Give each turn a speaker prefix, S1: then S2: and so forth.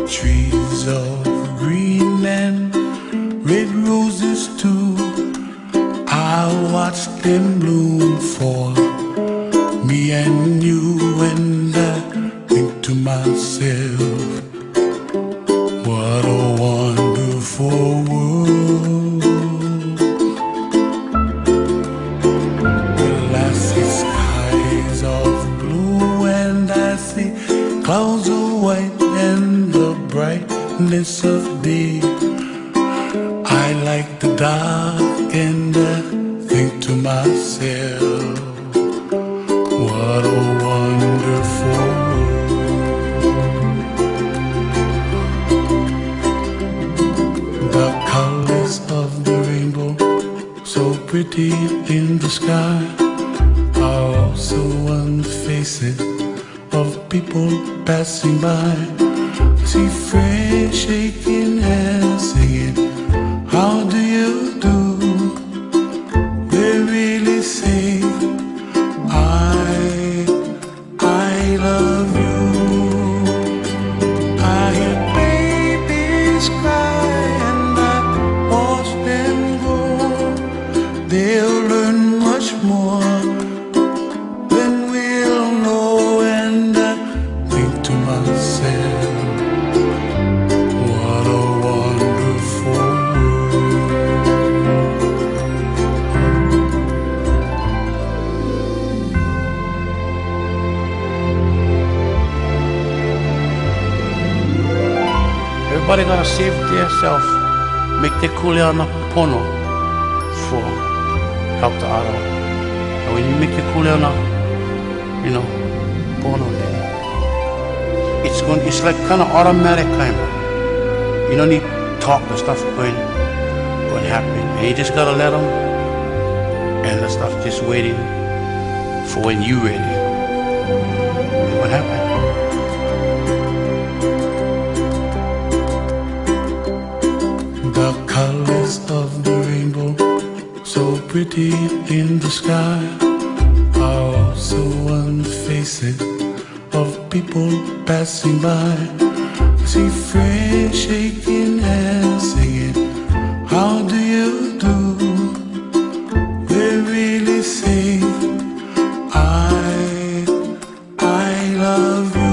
S1: Trees of Greenland, red roses too. I watch them bloom for me and you, and I think to myself, what a wonderful world. Well, I see skies of blue and I see clouds of white and the brightness of day. I like the dark and I think to myself, what a wonderful world. The colors of the rainbow, so pretty in the sky, are also on the faces of people passing by. See friends shaking hands, singing, how do you do? They really say, I love you. I hear babies cry and I watch them grow. They'll learn much more than we'll know, and I think to myself, what a wonderful world.
S2: Everybody gotta save themselves, make their kuleana pono for help the other. And when you make your kuleana, pono, then it's like kind of automatic kind of. You don't need to talk, the stuff going to happen. And you just gotta let them, and the stuff just waiting for when you ready. And what happened?
S1: The colors of the rainbow, so pretty in the sky, are also on the faces of people passing by. I see friends shaking hands, singing, how do you do? They really say, I love you.